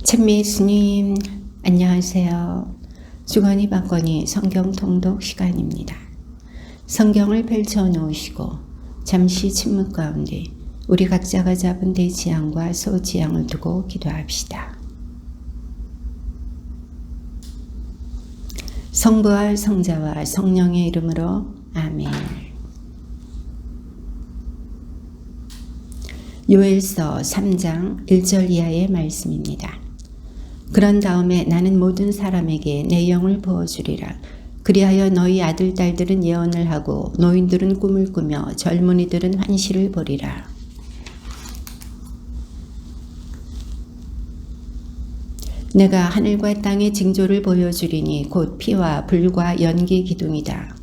찬미 예수님, 안녕하세요. 주거니 받거니 성경 통독 시간입니다. 성경을 펼쳐 놓으시고 잠시 침묵 가운데 우리 각자가 잡은 대지향과 소지향을 두고 기도합시다. 성부와 성자와 성령의 이름으로 아멘. 요엘서 3장 1절 이하의 말씀입니다. 그런 다음에 나는 모든 사람에게 내 영을 부어주리라. 그리하여 너희 아들 딸들은 예언을 하고 노인들은 꿈을 꾸며 젊은이들은 환시를 보리라. 내가 하늘과 땅의 징조를 보여주리니 곧 피와 불과 연기 기둥이다.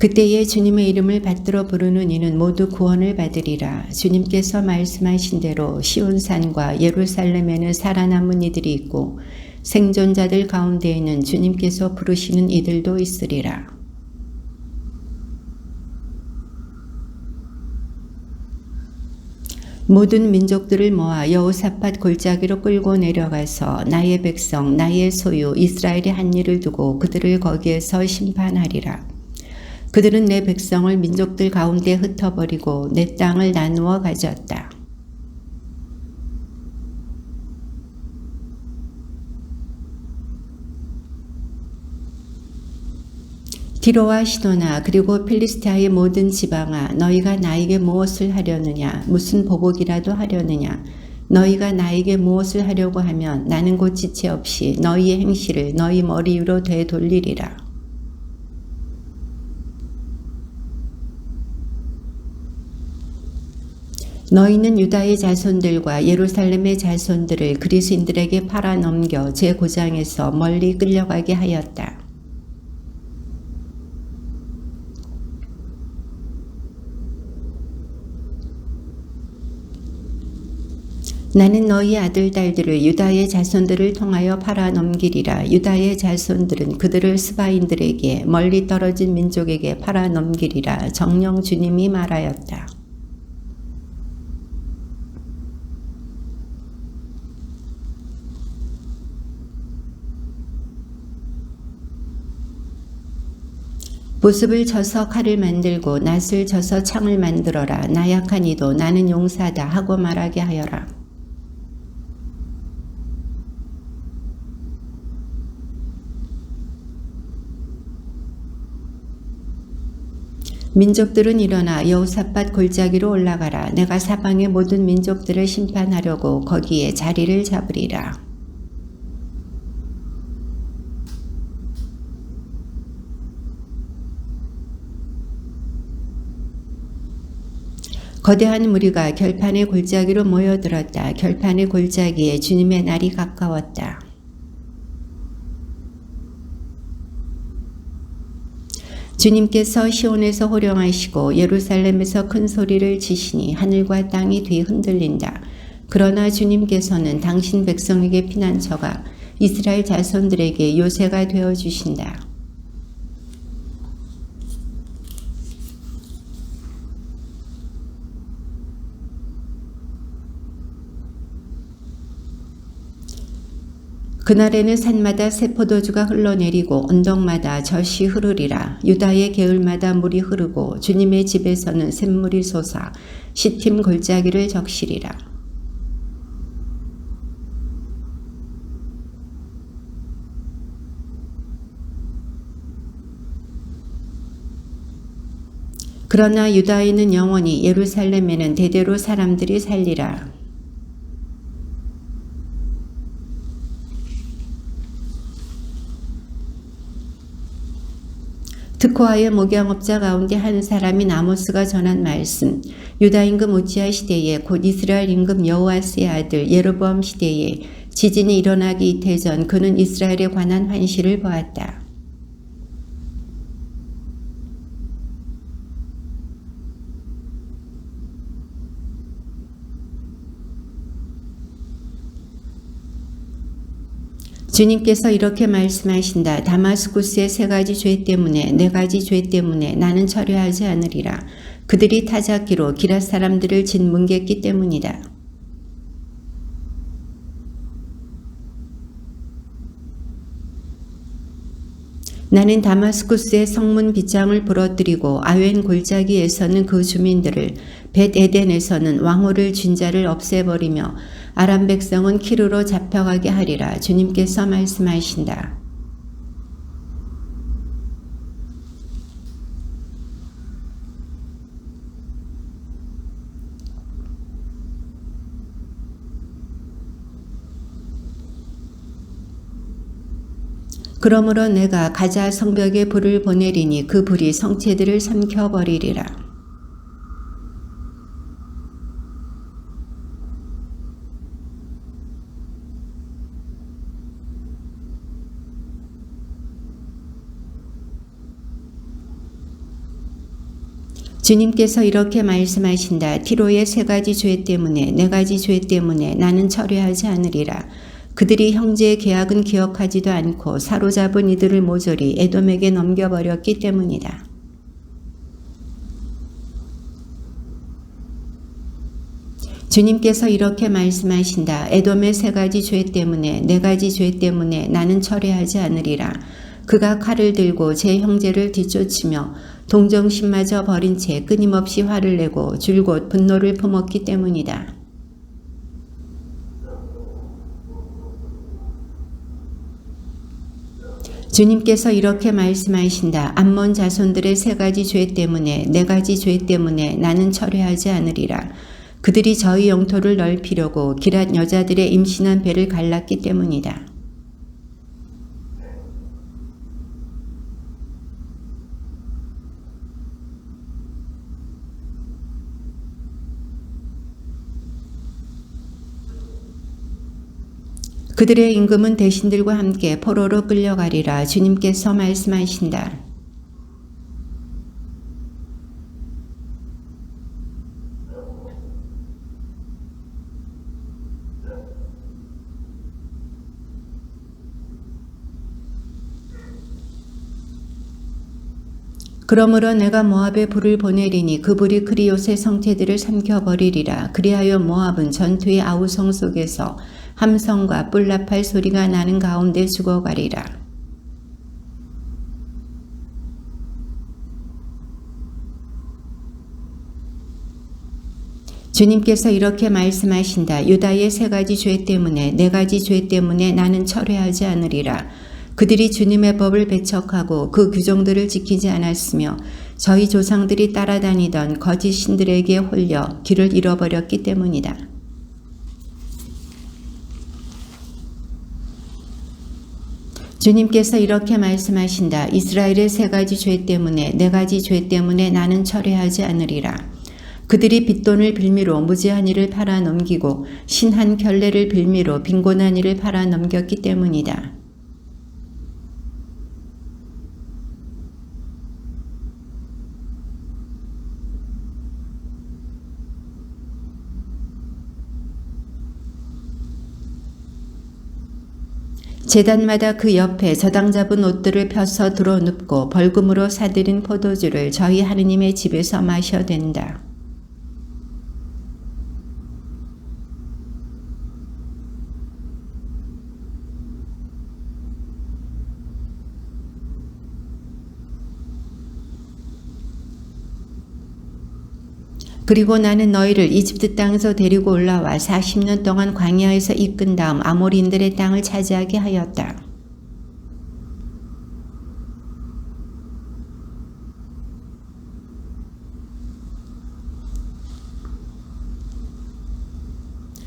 그때에 주님의 이름을 받들어 부르는 이는 모두 구원을 받으리라. 주님께서 말씀하신 대로 시온산과 예루살렘에는 살아남은 이들이 있고 생존자들 가운데에는 주님께서 부르시는 이들도 있으리라. 모든 민족들을 모아 여호사밧 골짜기로 끌고 내려가서 나의 백성 나의 소유 이스라엘의 한 일을 두고 그들을 거기에서 심판하리라. 그들은 내 백성을 민족들 가운데 흩어버리고 내 땅을 나누어 가졌다. 디로와 시도나 그리고 필리스티아의 모든 지방아, 너희가 나에게 무엇을 하려느냐? 무슨 보복이라도 하려느냐? 너희가 나에게 무엇을 하려고 하면 나는 곧 지체 없이 너희의 행실을 너희 머리 위로 되돌리리라. 너희는 유다의 자손들과 예루살렘의 자손들을 그리스인들에게 팔아넘겨 제 고장에서 멀리 끌려가게 하였다. 나는 너희 아들 딸들을 유다의 자손들을 통하여 팔아넘기리라. 유다의 자손들은 그들을 스바인들에게 멀리 떨어진 민족에게 팔아넘기리라. 정령 주님이 말하였다. 보습을 져서 칼을 만들고 낫을 져서 창을 만들어라. 나약한 이도 나는 용사다 하고 말하게 하여라. 민족들은 일어나 여호사밧 골짜기로 올라가라. 내가 사방의 모든 민족들을 심판하려고 거기에 자리를 잡으리라. 거대한 무리가 결판의 골짜기로 모여들었다. 결판의 골짜기에 주님의 날이 가까웠다. 주님께서 시온에서 호령하시고 예루살렘에서 큰 소리를 치시니 하늘과 땅이 뒤흔들린다. 그러나 주님께서는 당신 백성에게 피난처가 이스라엘 자손들에게 요새가 되어주신다. 그날에는 산마다 새 포도주가 흘러내리고 언덕마다 젖이 흐르리라. 유다의 게을마다 물이 흐르고 주님의 집에서는 샘물이 솟아 시팀 골짜기를 적시리라. 그러나 유다에는 영원히 예루살렘에는 대대로 사람들이 살리라. 특호하여 목양업자 가운데 한 사람인 아모스가 전한 말씀. 유다 임금 우지야 시대에 곧 이스라엘 임금 여호아스의 아들 예로보암 시대에 지진이 일어나기 이틀 전 그는 이스라엘에 관한 환시를 보았다. 주님께서 이렇게 말씀하신다. 다마스쿠스의 세 가지 죄 때문에, 네 가지 죄 때문에 나는 철회하지 않으리라. 그들이 타작기로 기랏 사람들을 짓뭉갰기 때문이다. 나는 다마스쿠스의 성문 빗장을 부러뜨리고 아웬 골짜기에서는 그 주민들을, 벳에덴에서는 왕후를 쥔 자를 없애버리며 아람 백성은 키루로 잡혀가게 하리라. 주님께서 말씀하신다. 그러므로 내가 가자 성벽에 불을 보내리니 그 불이 성체들을 삼켜버리리라. 주님께서 이렇게 말씀하신다. 티로의 세 가지 죄 때문에, 네 가지 죄 때문에 나는 철회하지 않으리라. 그들이 형제의 계약은 기억하지도 않고 사로잡은 이들을 모조리 에돔에게 넘겨버렸기 때문이다. 주님께서 이렇게 말씀하신다. 에돔의 세 가지 죄 때문에, 네 가지 죄 때문에 나는 철회하지 않으리라. 그가 칼을 들고 제 형제를 뒤쫓으며 동정심마저 버린 채 끊임없이 화를 내고 줄곧 분노를 품었기 때문이다. 주님께서 이렇게 말씀하신다. 암몬 자손들의 세 가지 죄 때문에, 네 가지 죄 때문에 나는 철회하지 않으리라. 그들이 저희 영토를 넓히려고 기랏 여자들의 임신한 배를 갈랐기 때문이다. 그들의 임금은 대신들과 함께 포로로 끌려가리라. 주님께서 말씀하신다. 그러므로 내가 모압에 불을 보내리니 그 불이 그리옷의 성체들을 삼켜버리리라. 그리하여 모압은 전투의 아우성 속에서 함성과 뿔나팔 소리가 나는 가운데 죽어가리라. 주님께서 이렇게 말씀하신다. 유다의 세 가지 죄 때문에, 네 가지 죄 때문에 나는 철회하지 않으리라. 그들이 주님의 법을 배척하고 그 규정들을 지키지 않았으며 저희 조상들이 따라다니던 거짓 신들에게 홀려 길을 잃어버렸기 때문이다. 주님께서 이렇게 말씀하신다. 이스라엘의 세 가지 죄 때문에, 네 가지 죄 때문에 나는 철회하지 않으리라. 그들이 빚돈을 빌미로 무지한 일을 팔아넘기고 신한 결례를 빌미로 빈곤한 일을 팔아넘겼기 때문이다. 제단마다 그 옆에 저당 잡은 옷들을 펴서 드러눕고 벌금으로 사들인 포도주를 저희 하느님의 집에서 마셔댄다. 그리고 나는 너희를 이집트 땅에서 데리고 올라와 40년 동안 광야에서 이끈 다음 아모리인들의 땅을 차지하게 하였다.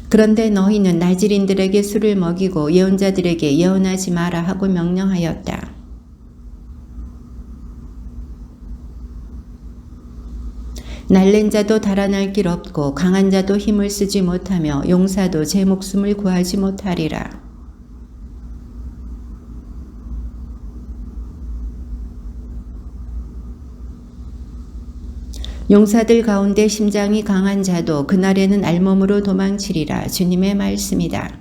그런데 너희는 나질인들에게 술을 먹이고 예언자들에게 예언하지 마라 하고 명령하였다. 날랜 자도 달아날 길 없고 강한 자도 힘을 쓰지 못하며 용사도 제 목숨을 구하지 못하리라. 용사들 가운데 심장이 강한 자도 그날에는 알몸으로 도망치리라. 주님의 말씀이다.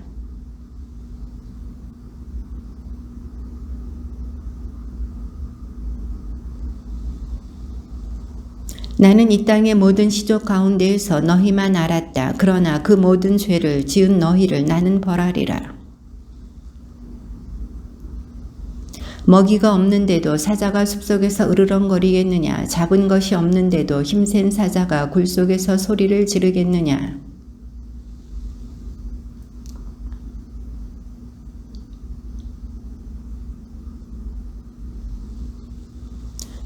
나는 이 땅의 모든 시족 가운데에서 너희만 알았다. 그러나 그 모든 죄를 지은 너희를 나는 벌하리라. 먹이가 없는데도 사자가 숲속에서 으르렁거리겠느냐? 잡은 것이 없는데도 힘센 사자가 굴 속에서 소리를 지르겠느냐?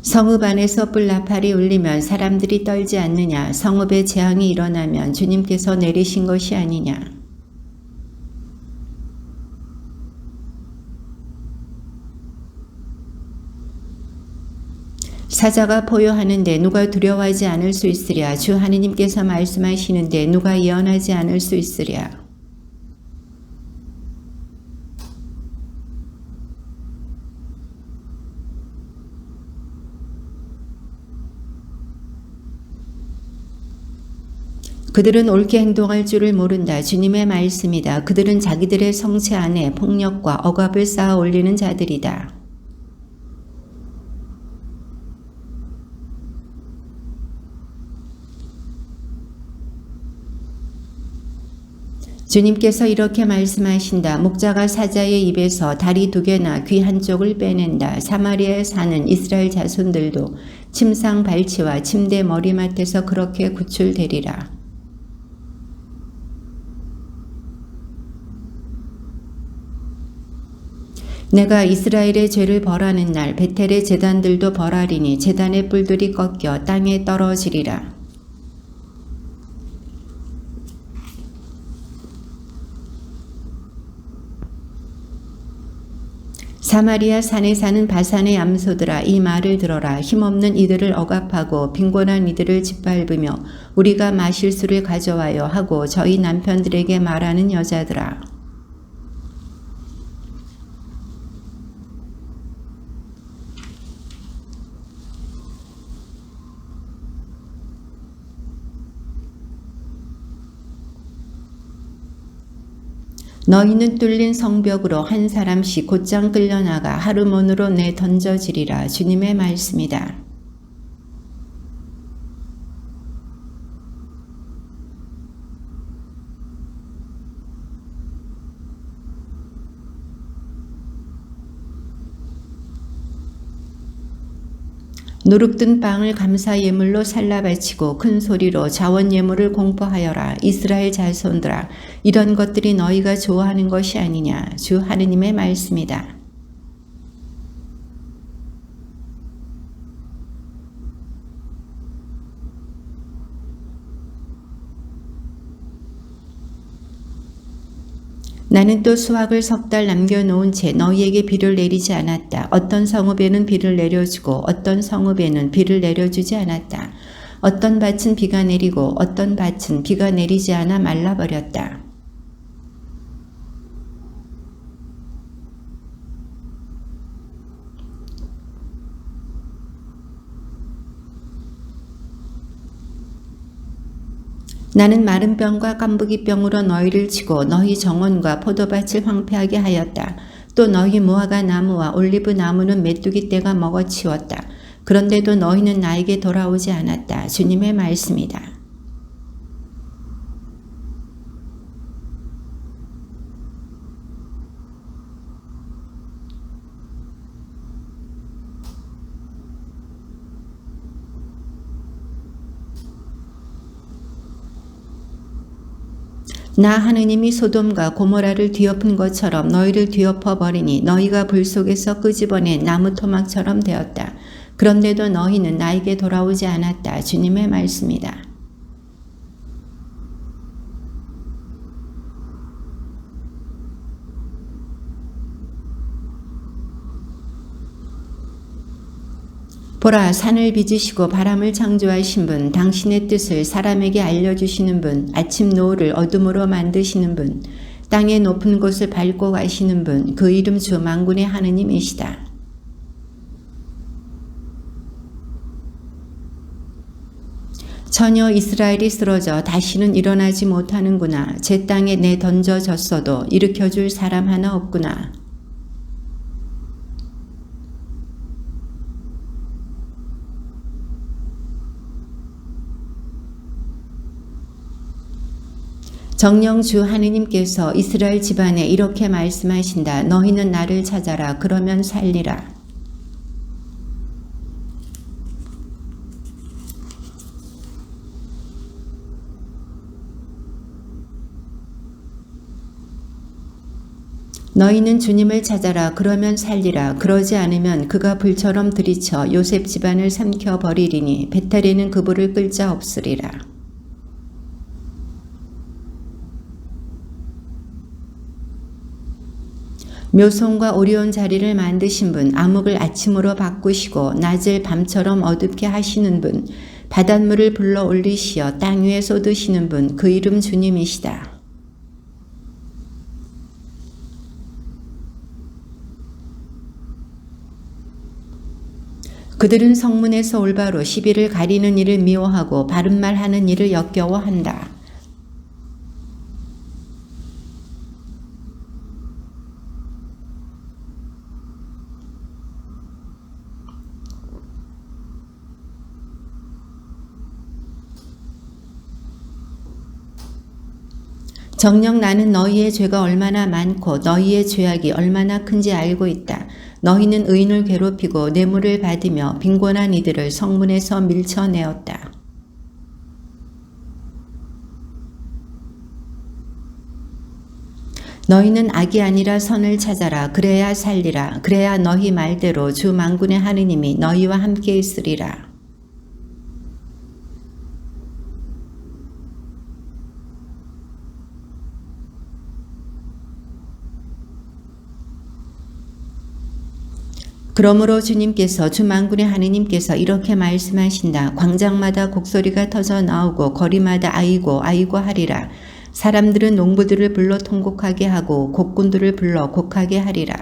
성읍 안에서 뿔나팔이 울리면 사람들이 떨지 않느냐? 성읍에 재앙이 일어나면 주님께서 내리신 것이 아니냐? 사자가 포효하는데 누가 두려워하지 않을 수 있으랴? 주 하느님께서 말씀하시는데 누가 예언하지 않을 수 있으랴? 그들은 옳게 행동할 줄을 모른다. 주님의 말씀이다. 그들은 자기들의 성체 안에 폭력과 억압을 쌓아 올리는 자들이다. 주님께서 이렇게 말씀하신다. 목자가 사자의 입에서 다리 2개나 귀 한쪽을 빼낸다. 사마리아에 사는 이스라엘 자손들도 침상 발치와 침대 머리맡에서 그렇게 구출되리라. 내가 이스라엘의 죄를 벌하는 날 베텔의 제단들도 벌하리니 제단의 뿔들이 꺾여 땅에 떨어지리라. 사마리아 산에 사는 바산의 암소들아, 이 말을 들어라. 힘없는 이들을 억압하고 빈곤한 이들을 짓밟으며 우리가 마실 수를 가져와요 하고 저희 남편들에게 말하는 여자들아. 너희는 뚫린 성벽으로 한 사람씩 곧장 끌려나가 하르몬으로 내던져지리라. 주님의 말씀이다. 누룩든 빵을 감사 예물로 살라 바치고 큰 소리로 자원 예물을 공포하여라. 이스라엘 자손들아, 이런 것들이 너희가 좋아하는 것이 아니냐? 주 하느님의 말씀이다. 나는 또 수확을 3달 남겨놓은 채 너희에게 비를 내리지 않았다. 어떤 성읍에는 비를 내려주고 어떤 성읍에는 비를 내려주지 않았다. 어떤 밭은 비가 내리고 어떤 밭은 비가 내리지 않아 말라버렸다. 나는 마른 뼈과 깐부기 뼈로 너희를 치고 너희 정원과 포도밭을 황폐하게 하였다. 또 너희 무화과 나무와 올리브 나무는 메뚜기 떼가 먹어치웠다. 그런데도 너희는 나에게 돌아오지 않았다. 주님의 말씀이다. 나 하느님이 소돔과 고모라를 뒤엎은 것처럼 너희를 뒤엎어 버리니 너희가 불 속에서 끄집어낸 나무 토막처럼 되었다. 그런데도 너희는 나에게 돌아오지 않았다. 주님의 말씀이다. 보라, 산을 빚으시고 바람을 창조하신 분, 당신의 뜻을 사람에게 알려주시는 분, 아침 노을을 어둠으로 만드시는 분, 땅의 높은 곳을 밟고 가시는 분, 그 이름 주 만군의 하느님이시다. 전혀 이스라엘이 쓰러져 다시는 일어나지 못하는구나. 제 땅에 내던져졌어도 일으켜줄 사람 하나 없구나. 정령 주 하느님께서 이스라엘 집안에 이렇게 말씀하신다. 너희는 나를 찾아라. 그러면 살리라. 너희는 주님을 찾아라. 그러면 살리라. 그러지 않으면 그가 불처럼 들이쳐 요셉 집안을 삼켜버리리니 배탈에는 그 불을 끌 자 없으리라. 묘송과 오리온 자리를 만드신 분, 암흑을 아침으로 바꾸시고 낮을 밤처럼 어둡게 하시는 분, 바닷물을 불러 올리시어 땅 위에 쏟으시는 분, 그 이름 주님이시다. 그들은 성문에서 올바로 시비를 가리는 일을 미워하고 바른말 하는 일을 역겨워한다. 정녕 나는 너희의 죄가 얼마나 많고 너희의 죄악이 얼마나 큰지 알고 있다. 너희는 의인을 괴롭히고 뇌물을 받으며 빈곤한 이들을 성문에서 밀쳐내었다. 너희는 악이 아니라 선을 찾아라. 그래야 살리라. 그래야 너희 말대로 주 만군의 하느님이 너희와 함께 있으리라. 그러므로 주님께서 주 만군의 하느님께서 이렇게 말씀하신다. 광장마다 곡소리가 터져 나오고 거리마다 아이고 아이고 하리라. 사람들은 농부들을 불러 통곡하게 하고 곡군들을 불러 곡하게 하리라.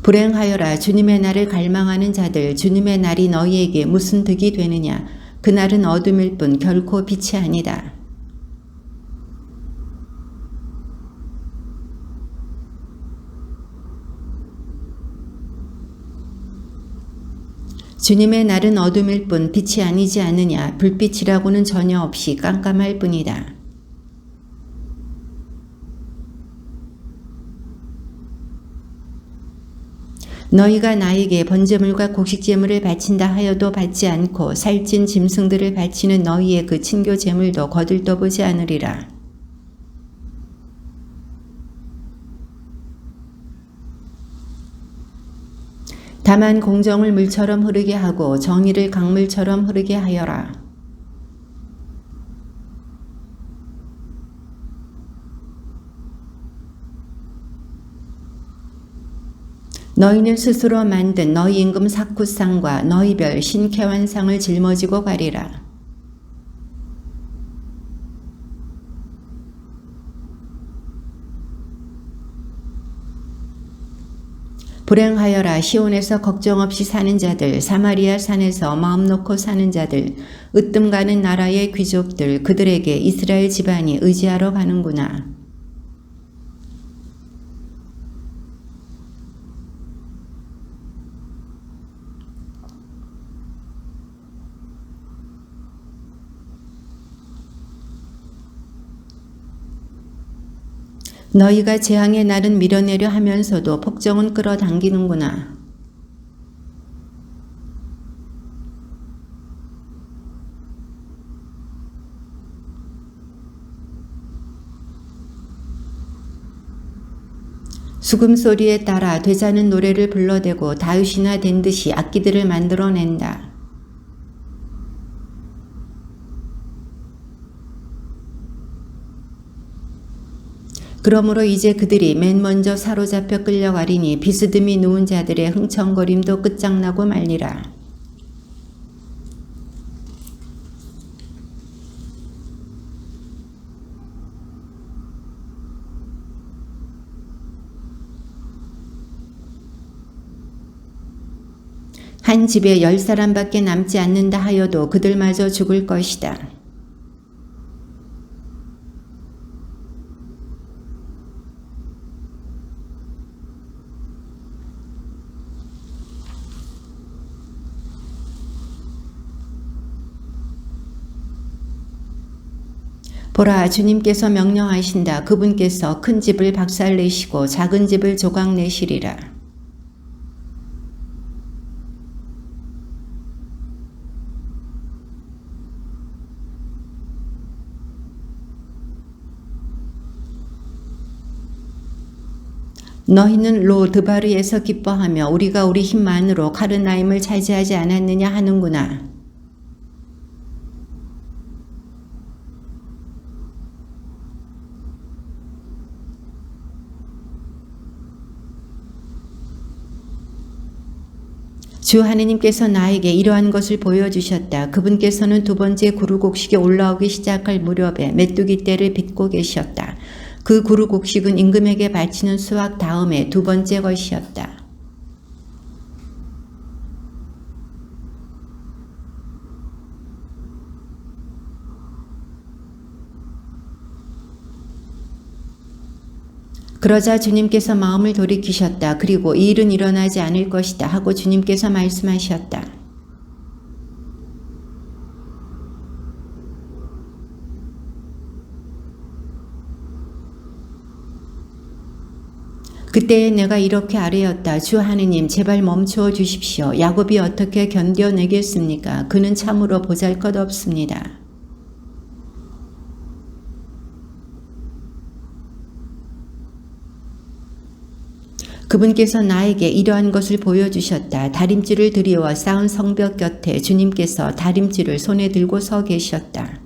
불행하여라. 주님의 날을 갈망하는 자들, 주님의 날이 너희에게 무슨 득이 되느냐. 그날은 어둠일 뿐 결코 빛이 아니다. 주님의 날은 어둠일 뿐 빛이 아니지 않느냐. 불빛이라고는 전혀 없이 깜깜할 뿐이다. 너희가 나에게 번제물과 곡식제물을 바친다 하여도 받지 않고 살찐 짐승들을 바치는 너희의 그 친교 제물도 거들떠보지 않으리라. 다만 공정을 물처럼 흐르게 하고 정의를 강물처럼 흐르게 하여라. 너희는 스스로 만든 너희 임금 사쿠상과 너희 별 신쾌환상을 짊어지고 가리라. 불행하여라. 시온에서 걱정 없이 사는 자들, 사마리아 산에서 마음 놓고 사는 자들, 으뜸 가는 나라의 귀족들, 그들에게 이스라엘 집안이 의지하러 가는구나. 너희가 재앙의 날은 밀어내려 하면서도 폭정은 끌어당기는구나. 수금소리에 따라 되자는 노래를 불러대고 다윗이나 된 듯이 악기들을 만들어낸다. 그러므로 이제 그들이 맨 먼저 사로잡혀 끌려가리니 비스듬히 누운 자들의 흥청거림도 끝장나고 말리라. 한 집에 10사람밖에 남지 않는다 하여도 그들마저 죽을 것이다. 보라, 주님께서 명령하신다. 그분께서 큰 집을 박살내시고 작은 집을 조각내시리라. 너희는 로드바르에서 기뻐하며 우리가 우리 힘만으로 카르나임을 차지하지 않았느냐 하는구나. 주 하느님께서 나에게 이러한 것을 보여주셨다. 그분께서는 두 번째 구루곡식이 올라오기 시작할 무렵에 메뚜기 떼를 빚고 계셨다. 그 구루곡식은 임금에게 바치는 수확 다음에 두 번째 것이었다. 그러자 주님께서 마음을 돌이키셨다. 그리고 이 일은 일어나지 않을 것이다 하고 주님께서 말씀하셨다. 그때에 내가 이렇게 아뢰었다. 주 하느님, 제발 멈추어 주십시오. 야곱이 어떻게 견뎌내겠습니까? 그는 참으로 보잘것없습니다. 그분께서 나에게 이러한 것을 보여주셨다. 다림질을 들이워 쌓은 성벽 곁에 주님께서 다림질을 손에 들고 서 계셨다.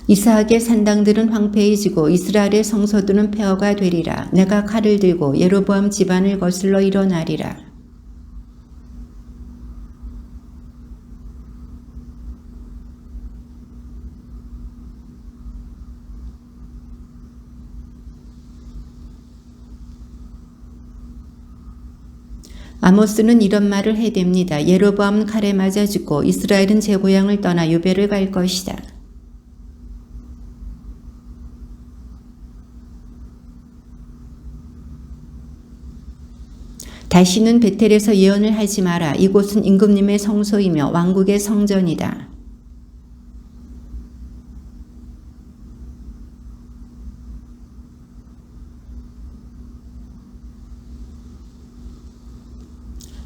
이스라엘의 산당들은 황폐해지고 이스라엘의 성소들은 폐허가 되리라. 내가 칼을 들고 예로보암 집안을 거슬러 일어나리라. 아모스는 이런 말을 해댑니다. 예로보암은 칼에 맞아 죽고 이스라엘은 제 고향을 떠나 유배를 갈 것이다. 다시는 베텔에서 예언을 하지 마라. 이곳은 임금님의 성소이며 왕국의 성전이다.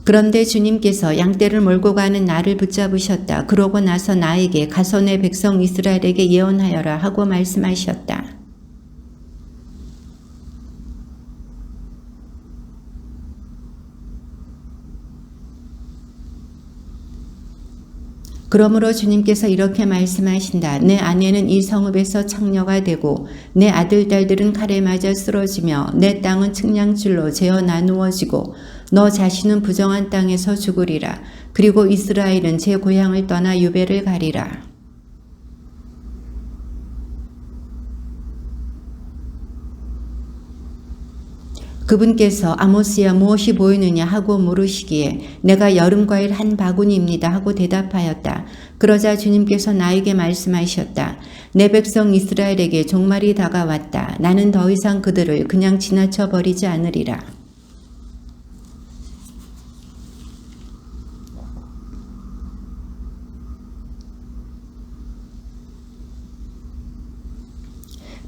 그런데 주님께서 양떼를 몰고 가는 나를 붙잡으셨다. 그러고 나서 나에게 가서 내 백성 이스라엘에게 예언하여라 하고 말씀하셨다. 그러므로 주님께서 이렇게 말씀하신다. 내 아내는 이 성읍에서 창녀가 되고 내 아들 딸들은 칼에 맞아 쓰러지며 내 땅은 측량줄로 재어 나누어지고 너 자신은 부정한 땅에서 죽으리라. 그리고 이스라엘은 제 고향을 떠나 유배를 가리라. 그분께서 아모스야 무엇이 보이느냐 하고 물으시기에 내가 여름과일 한 바구니입니다 하고 대답하였다. 그러자 주님께서 나에게 말씀하셨다. 내 백성 이스라엘에게 종말이 다가왔다. 나는 더 이상 그들을 그냥 지나쳐 버리지 않으리라.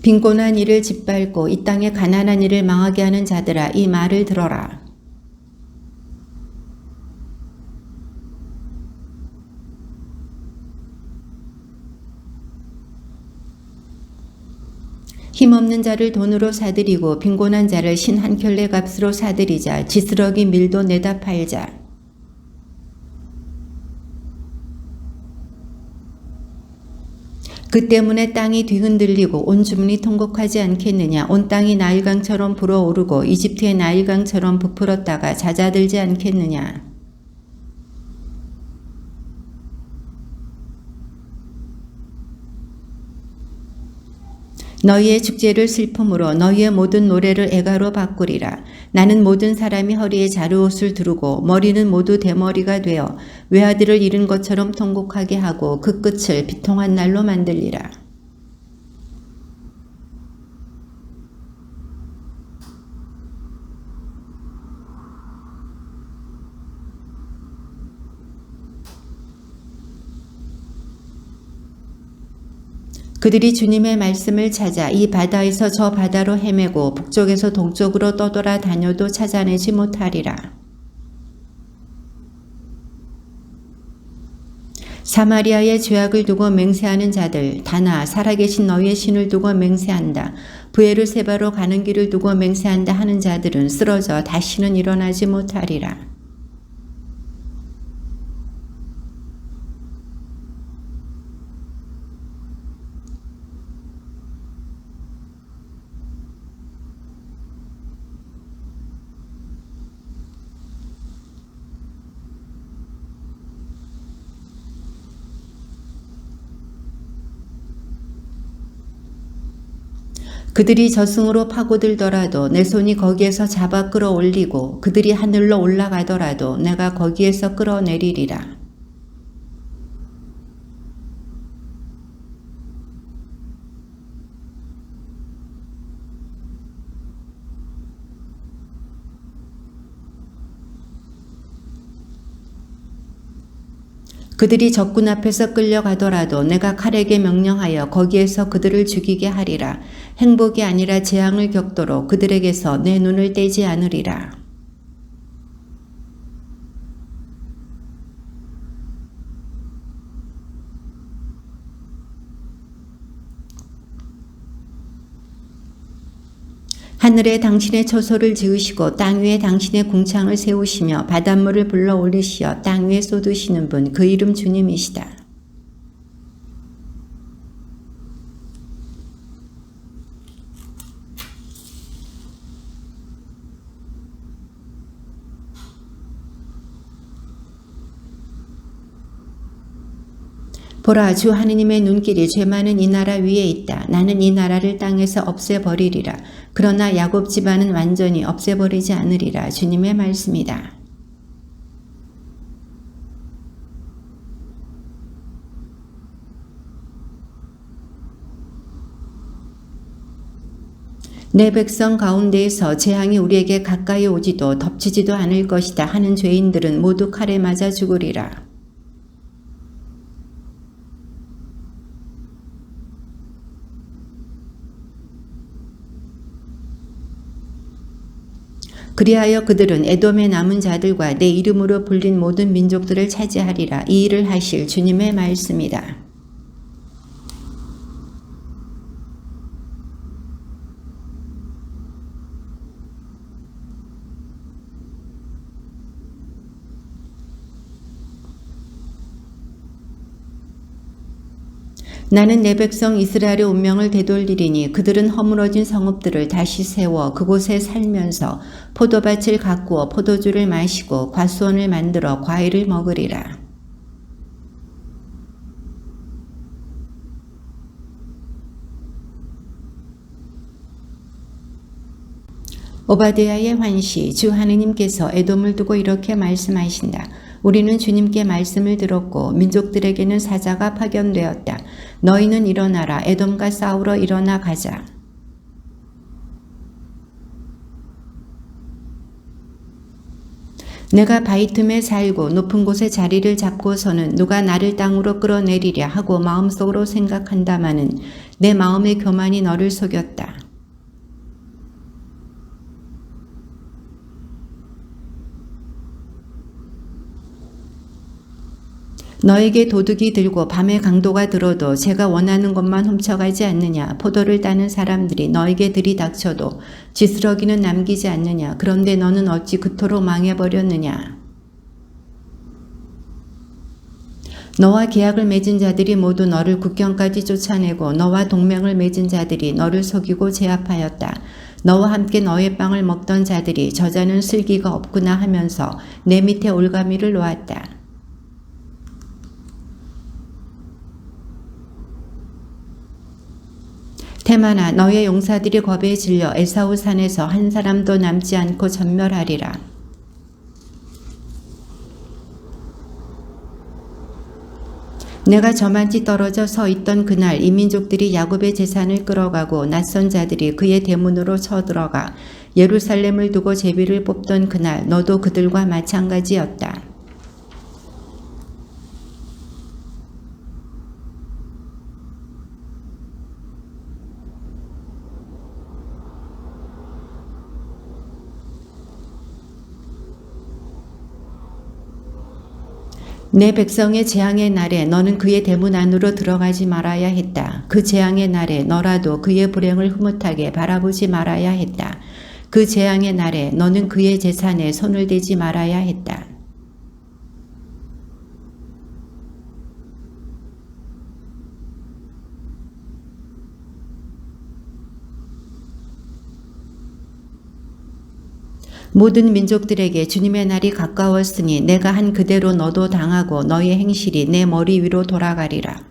빈곤한 이를 짓밟고 이 땅에 가난한 이를 망하게 하는 자들아, 이 말을 들어라. 힘없는 자를 돈으로 사들이고 빈곤한 자를 신 한 켤레 값으로 사들이자. 지스러기 밀도 내다 팔자. 그 때문에 땅이 뒤흔들리고 온 주민이 통곡하지 않겠느냐. 온 땅이 나일강처럼 불어오르고 이집트의 나일강처럼 부풀었다가 잦아들지 않겠느냐. 너희의 축제를 슬픔으로 너희의 모든 노래를 애가로 바꾸리라. 나는 모든 사람이 허리에 자루옷을 두르고 머리는 모두 대머리가 되어 외아들을 잃은 것처럼 통곡하게 하고 그 끝을 비통한 날로 만들리라. 그들이 주님의 말씀을 찾아 이 바다에서 저 바다로 헤매고 북쪽에서 동쪽으로 떠돌아 다녀도 찾아내지 못하리라. 사마리아의 죄악을 두고 맹세하는 자들, 다나 살아계신 너희의 신을 두고 맹세한다. 브에르세바로 가는 길을 두고 맹세한다 하는 자들은 쓰러져 다시는 일어나지 못하리라. 그들이 저승으로 파고들더라도 내 손이 거기에서 잡아 끌어올리고 그들이 하늘로 올라가더라도 내가 거기에서 끌어내리리라. 그들이 적군 앞에서 끌려가더라도 내가 칼에게 명령하여 거기에서 그들을 죽이게 하리라. 행복이 아니라 재앙을 겪도록 그들에게서 내 눈을 떼지 않으리라. 하늘에 당신의 처소를 지으시고 땅 위에 당신의 궁창을 세우시며 바닷물을 불러 올리시어 땅 위에 쏟으시는 분, 그 이름 주님이시다. 보라, 주 하느님의 눈길이 죄 많은 이 나라 위에 있다. 나는 이 나라를 땅에서 없애버리리라. 그러나 야곱 집안은 완전히 없애버리지 않으리라. 주님의 말씀이다. 내 백성 가운데에서 재앙이 우리에게 가까이 오지도 덮치지도 않을 것이다 하는 죄인들은 모두 칼에 맞아 죽으리라. 그리하여 그들은 에돔의 남은 자들과 내 이름으로 불린 모든 민족들을 차지하리라. 이 일을 하실 주님의 말씀이다. 나는 내 백성 이스라엘의 운명을 되돌리리니 그들은 허물어진 성읍들을 다시 세워 그곳에 살면서 포도밭을 가꾸어 포도주를 마시고 과수원을 만들어 과일을 먹으리라. 오바댜의 환시, 주 하느님께서 에돔을 두고 이렇게 말씀하신다. 우리는 주님께 말씀을 들었고 민족들에게는 사자가 파견되었다. 너희는 일어나라. 에돔과 싸우러 일어나 가자. 내가 바위 틈에 살고 높은 곳에 자리를 잡고서는 누가 나를 땅으로 끌어내리랴 하고 마음속으로 생각한다마는 내 마음의 교만이 너를 속였다. 너에게 도둑이 들고 밤에 강도가 들어도 제가 원하는 것만 훔쳐가지 않느냐. 포도를 따는 사람들이 너에게 들이닥쳐도 지스러기는 남기지 않느냐. 그런데 너는 어찌 그토록 망해버렸느냐. 너와 계약을 맺은 자들이 모두 너를 국경까지 쫓아내고 너와 동맹을 맺은 자들이 너를 속이고 제압하였다. 너와 함께 너의 빵을 먹던 자들이 저자는 슬기가 없구나 하면서 내 밑에 올가미를 놓았다. 테마나 너의 용사들이 겁에 질려 에사우 산에서 한 사람도 남지 않고 전멸하리라. 내가 저만치 떨어져 서 있던 그날 이 민족들이 야곱의 재산을 끌어가고 낯선 자들이 그의 대문으로 쳐들어가 예루살렘을 두고 제비를 뽑던 그날 너도 그들과 마찬가지였다. 내 백성의 재앙의 날에 너는 그의 대문 안으로 들어가지 말아야 했다. 그 재앙의 날에 너라도 그의 불행을 흐뭇하게 바라보지 말아야 했다. 그 재앙의 날에 너는 그의 재산에 손을 대지 말아야 했다. 모든 민족들에게 주님의 날이 가까웠으니 내가 한 그대로 너도 당하고 너의 행실이 내 머리 위로 돌아가리라.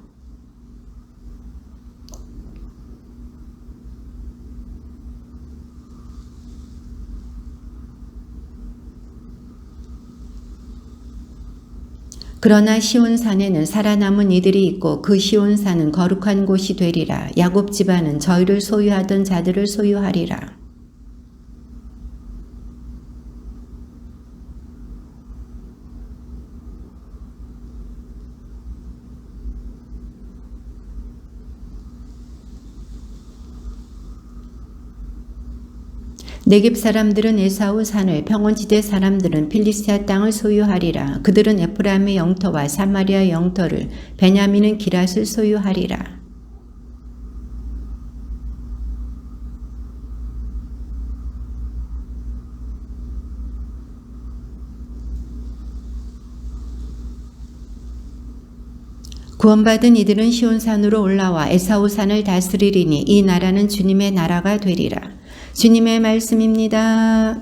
그러나 시온산에는 살아남은 이들이 있고 그 시온산은 거룩한 곳이 되리라. 야곱 집안은 저희를 소유하던 자들을 소유하리라. 네겝 사람들은 에사우 산을, 평원지대 사람들은 필리스티아 땅을 소유하리라. 그들은 에프라임의 영토와 사마리아의 영토를, 베냐민은 기랏을 소유하리라. 구원받은 이들은 시온산으로 올라와 에사우산을 다스리리니 이 나라는 주님의 나라가 되리라. 주님의 말씀입니다.